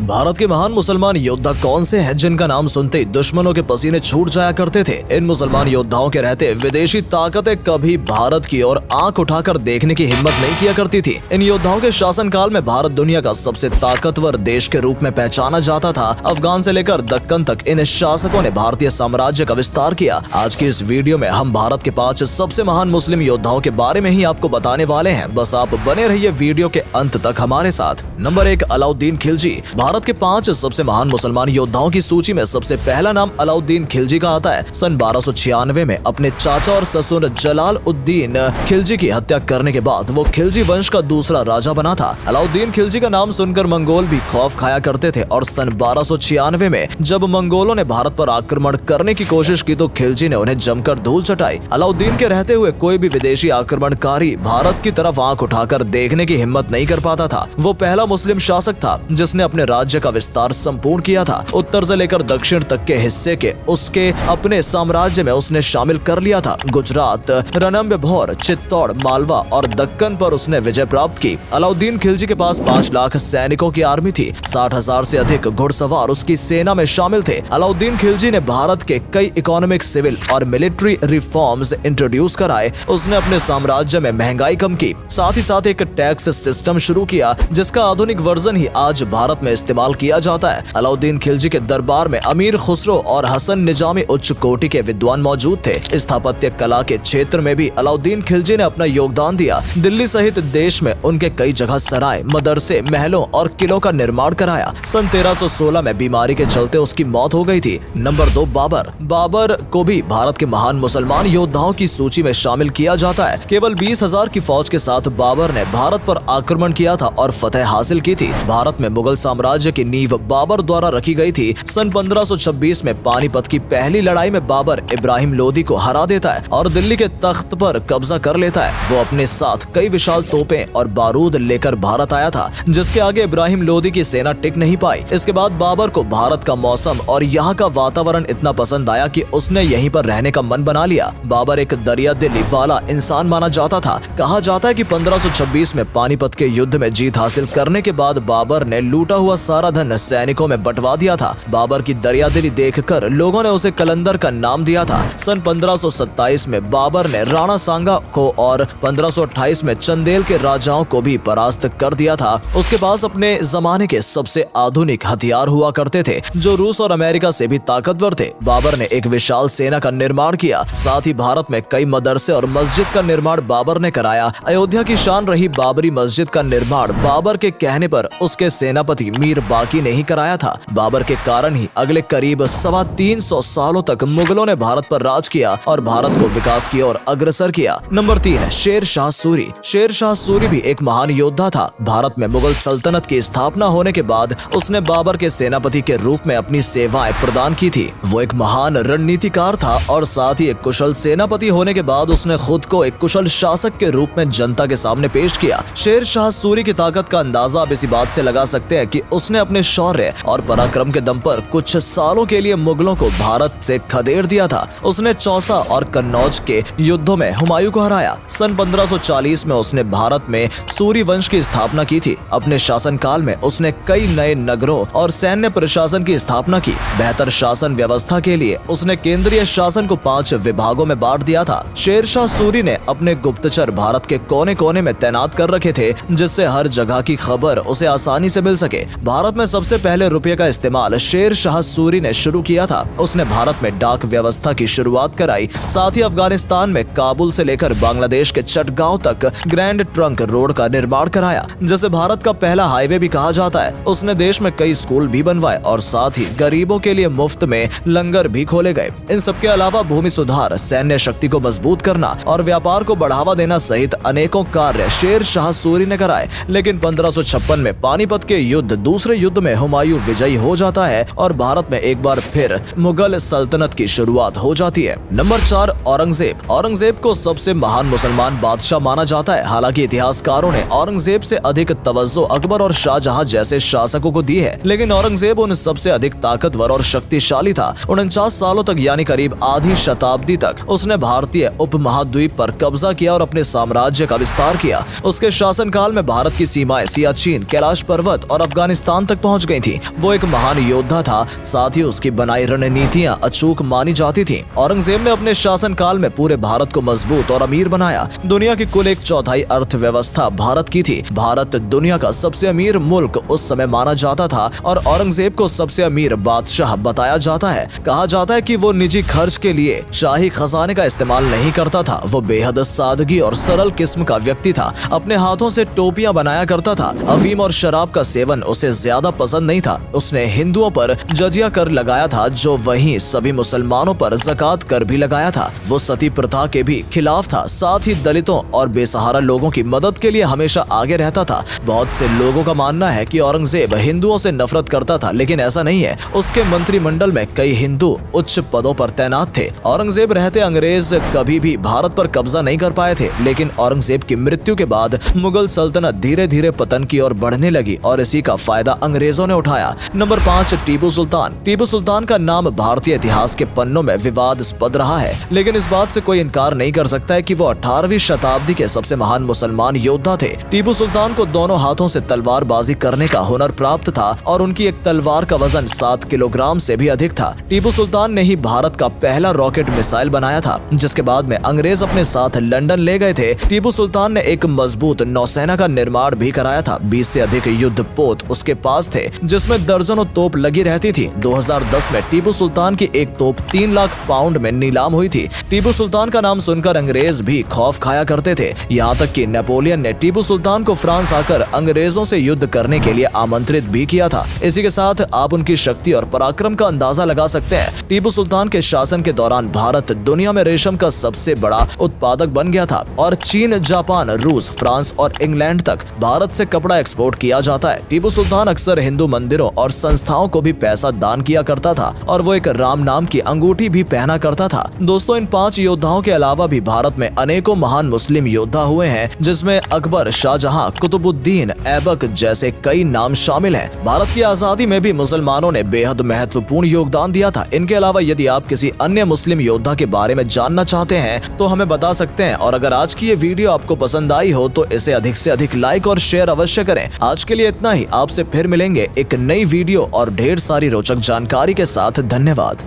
भारत के महान मुसलमान योद्धा कौन से हैं जिनका नाम सुनते ही दुश्मनों के पसीने छूट जाया करते थे। इन मुसलमान योद्धाओं के रहते विदेशी ताकतें कभी भारत की ओर आंख उठाकर देखने की हिम्मत नहीं किया करती थी। इन योद्धाओं के शासनकाल में भारत दुनिया का सबसे ताकतवर देश के रूप में पहचाना जाता था। अफगान से लेकर दक्कन तक इन शासकों ने भारतीय साम्राज्य का विस्तार किया। आज की इस वीडियो में हम भारत के 5 सबसे महान मुस्लिम योद्धाओं के बारे में ही आपको बताने वाले हैं। बस आप बने रहिए वीडियो के अंत तक हमारे साथ। नंबर 1, अलाउद्दीन खिलजी। भारत के 5 सबसे महान मुसलमान योद्धाओं की सूची में सबसे पहला नाम अलाउद्दीन खिलजी का आता है। सन 1296 में अपने चाचा और ससुर जलालुद्दीन खिलजी की हत्या करने के बाद वो खिलजी वंश का दूसरा राजा बना था। अलाउद्दीन खिलजी का नाम सुनकर मंगोल भी खौफ खाया करते थे और सन 1296 में जब मंगोलों ने भारत पर आक्रमण करने की कोशिश की तो खिलजी ने उन्हें जमकर धूल चटाई। अलाउद्दीन के रहते हुए कोई भी विदेशी आक्रमणकारी भारत की तरफ आंख उठाकर देखने की हिम्मत नहीं कर पाता था। वो पहला मुस्लिम शासक था जिसने अपने राज्य का विस्तार संपूर्ण किया था। उत्तर से लेकर दक्षिण तक के हिस्से के उसके अपने साम्राज्य में उसने शामिल कर लिया था। गुजरात, रणथंभौर, चित्तौड़, मालवा और दक्कन पर उसने विजय प्राप्त की। अलाउद्दीन खिलजी के पास 5 लाख सैनिकों की आर्मी थी। 60,000 से अधिक घुड़सवार उसकी सेना में शामिल थे। अलाउद्दीन खिलजी ने भारत के कई इकोनॉमिक, सिविल और मिलिट्री रिफॉर्म्स इंट्रोड्यूस कराए। उसने अपने साम्राज्य में महंगाई कम की, साथ ही साथ एक टैक्स सिस्टम शुरू किया जिसका आधुनिक वर्जन ही आज भारत में इस्तेमाल किया जाता है। अलाउद्दीन खिलजी के दरबार में अमीर खुसरो और हसन निजामी उच्च कोटि के विद्वान मौजूद थे। स्थापत्य कला के क्षेत्र में भी अलाउद्दीन खिलजी ने अपना योगदान दिया। दिल्ली सहित देश में उनके कई जगह सराय, मदरसे, महलों और किलों का निर्माण कराया। सन 1316 में बीमारी के चलते उसकी मौत हो गई थी। नंबर 2, बाबर। बाबर को भी भारत के महान मुसलमान योद्धाओं की सूची में शामिल किया जाता है। केवल 20,000 की फौज के साथ बाबर ने भारत पर आक्रमण किया था और फतह हासिल की थी। भारत में मुगल साम्राज्य की नींव बाबर द्वारा रखी गई थी। सन 1526 में पानीपत की पहली लड़ाई में बाबर इब्राहिम लोदी को हरा देता है और दिल्ली के तख्त पर कब्जा कर लेता है। वो अपने साथ कई विशाल तोपें और बारूद लेकर भारत आया था जिसके आगे इब्राहिम लोदी की सेना टिक नहीं पाई। इसके बाद बाबर को भारत का मौसम और यहाँ का वातावरण इतना पसंद आया कि उसने यहीं पर रहने का मन बना लिया। बाबर एक दरिया दिली वाला इंसान माना जाता था। कहा जाता है कि 1526 में पानीपत के युद्ध में जीत हासिल करने के बाद बाबर ने लूटा हुआ सारा धन सैनिकों में बंटवा दिया था। बाबर की दरियादिली देखकर लोगों ने उसे कलंदर का नाम दिया था। सन 1527 में बाबर ने राणा सांगा को और 1528 में चंदेल के राजाओं को भी परास्त कर दिया था। उसके पास अपने जमाने के सबसे आधुनिक हथियार हुआ करते थे जो रूस और अमेरिका से भी ताकतवर थे। बाबर ने एक विशाल सेना का निर्माण किया। साथ ही भारत में कई मदरसे और मस्जिद का निर्माण बाबर ने कराया। अयोध्या की शान रही बाबरी मस्जिद का निर्माण बाबर के कहने पर उसके सेनापति मीर बाकी ने ही कराया था। बाबर के कारण ही अगले करीब 325 सालों तक मुगलों ने भारत पर राज किया और भारत को विकास की ओर अग्रसर किया। नंबर 3, शेर शाह सूरी। शेर शाह सूरी भी एक महान योद्धा था। भारत में मुगल सल्तनत की स्थापना होने के बाद उसने बाबर के सेनापति के रूप में अपनी सेवाएं प्रदान की थी। वो एक महान रणनीतिकार था और साथ ही एक कुशल सेनापति होने के बाद उसने खुद को एक कुशल शासक के रूप में जनता के सामने पेश किया। शेर शाह सूरी की ताकत का अंदाजा आप इसी बात से लगा सकते हैं कि उसने अपने शौर्य और पराक्रम के दम पर कुछ सालों के लिए मुगलों को भारत से खदेड़ दिया था। उसने चौसा और कन्नौज के युद्धों में हुमायूं को हराया। सन 1540 में उसने भारत में सूरी वंश की स्थापना की थी। अपने शासनकाल में उसने कई नए नगरों और सैन्य प्रशासन की स्थापना की। बेहतर शासन व्यवस्था के लिए उसने केंद्रीय शासन को 5 विभागों में बांट दिया था। शेर शाह सूरी ने अपने गुप्तचर भारत के कोने कोने में तैनात कर रखे थे जिससे हर जगह की खबर उसे आसानी से मिल सके। भारत में सबसे पहले रुपये का इस्तेमाल शेर शाह सूरी ने शुरू किया था। उसने भारत में डाक व्यवस्था की शुरुआत कराई। साथ ही अफगानिस्तान में काबुल से लेकर बांग्लादेश के चटगांव तक ग्रैंड ट्रंक रोड का निर्माण कराया जिसे भारत का पहला हाईवे भी कहा जाता है। उसने देश में कई स्कूल भी बनवाए और साथ ही गरीबों के लिए मुफ्त में लंगर भी खोले गए। इन सबके अलावा भूमि सुधार, सैन्य शक्ति को मजबूत करना और व्यापार को बढ़ावा देना सहित अनेकों कार्य शेर शाह सूरी ने कराए। लेकिन 1556 में पानीपत के युद्ध, दूसरे युद्ध में हुमायूं विजयी हो जाता है और भारत में एक बार फिर मुगल सल्तनत की शुरुआत हो जाती है। नंबर 4, औरंगजेब। औरंगजेब को सबसे महान मुसलमान बादशाह माना जाता है। हालांकि इतिहासकारों ने औरंगजेब से अधिक तवज्जो अकबर और शाहजहां जैसे शासकों को दी है, लेकिन औरंगजेब उन सबसे अधिक ताकतवर और शक्तिशाली था। 49 सालों तक यानी करीब आधी शताब्दी तक उसने भारतीय उपमहाद्वीप पर कब्जा किया और अपने साम्राज्य का विस्तार किया। उसके शासनकाल में भारत की सीमाएं सियाचिन, कैलाश पर्वत और अफगानिस्तान हिंदुस्तान तक पहुंच गई थी। वो एक महान योद्धा था, साथ ही उसकी बनाई रणनीतियां अचूक मानी जाती थी। औरंगजेब ने अपने शासन काल में पूरे भारत को मजबूत और अमीर बनाया। दुनिया की कुल 1/4 अर्थव्यवस्था भारत की थी। भारत दुनिया का सबसे अमीर मुल्क उस समय माना जाता था और औरंगजेब को सबसे अमीर बादशाह बताया जाता है। कहा जाता है कि वो निजी खर्च के लिए शाही खजाने का इस्तेमाल नहीं करता था। वो बेहद सादगी और सरल किस्म का व्यक्ति था। अपने हाथों से टोपियां बनाया करता था। अफीम और शराब का सेवन उसे ज्यादा पसंद नहीं था। उसने हिंदुओं पर जजिया कर लगाया था, जो वहीं सभी मुसलमानों पर ज़कात कर भी लगाया था। वो सती प्रथा के भी खिलाफ था। साथ ही दलितों और बेसहारा लोगों की मदद के लिए हमेशा आगे रहता था। बहुत से लोगों का मानना है कि औरंगजेब हिंदुओं से नफरत करता था, लेकिन ऐसा नहीं है। उसके मंत्रिमंडल में कई हिंदू उच्च पदों पर तैनात थे। औरंगजेब रहते अंग्रेज कभी भी भारत पर कब्जा नहीं कर पाए थे, लेकिन औरंगजेब की मृत्यु के बाद मुगल सल्तनत धीरे धीरे पतन की ओर बढ़ने लगी और इसी का फायदा अंग्रेजों ने उठाया। नंबर 5, टीपू सुल्तान। टीपू सुल्तान का नाम भारतीय इतिहास के पन्नों में विवादास्पद रहा है, लेकिन इस बात से कोई इनकार नहीं कर सकता है कि वो 18वीं शताब्दी के सबसे महान मुसलमान योद्धा थे। टीपू सुल्तान को दोनों हाथों से तलवारबाजी करने का हुनर प्राप्त था और उनकी एक तलवार का वजन 7 किलोग्राम से भी अधिक था। टीपू सुल्तान ने ही भारत का पहला रॉकेट मिसाइल बनाया था, जिसके बाद में अंग्रेज अपने साथ लंदन ले गए थे। टीपू सुल्तान ने एक मजबूत नौसेना का निर्माण भी कराया था। 20 से अधिक युद्ध पोत उसके पास थे, जिसमें दर्जनों तोप लगी रहती थी। 2010 में टीपू सुल्तान की एक तोप 3 लाख पाउंड में नीलाम हुई थी। टीपू सुल्तान का नाम सुनकर अंग्रेज भी खौफ खाया करते थे। यहाँ तक कि नेपोलियन ने टीपू सुल्तान को फ्रांस आकर अंग्रेजों से युद्ध करने के लिए आमंत्रित भी किया था। इसी के साथ आप उनकी शक्ति और पराक्रम का अंदाजा लगा सकते हैं। टीपू सुल्तान के शासन के दौरान भारत दुनिया में रेशम का सबसे बड़ा उत्पादक बन गया था और चीन, जापान, रूस, फ्रांस और इंग्लैंड तक भारत से कपड़ा एक्सपोर्ट किया जाता है। टीपू सुल्तान अक्सर हिंदू मंदिरों और संस्थाओं को भी पैसा दान किया करता था और वो एक राम नाम की अंगूठी भी पहना करता था। दोस्तों, इन 5 योद्धाओं के अलावा भी भारत में अनेकों महान मुस्लिम योद्धा हुए हैं, जिसमें अकबर, शाहजहां, कुतुबुद्दीन ऐबक जैसे कई नाम शामिल हैं। भारत की आजादी में भी मुसलमानों ने बेहद महत्वपूर्ण योगदान दिया था। इनके अलावा यदि आप किसी अन्य मुस्लिम योद्धा के बारे में जानना चाहते हैं तो हमें बता सकते हैं। और अगर आज की ये वीडियो आपको पसंद आई हो तो इसे अधिक से अधिक लाइक और शेयर अवश्य करें। आज के लिए इतना ही। आपसे फिर मिलेंगे एक नई वीडियो और ढेर सारी रोचक जानकारी के साथ। धन्यवाद।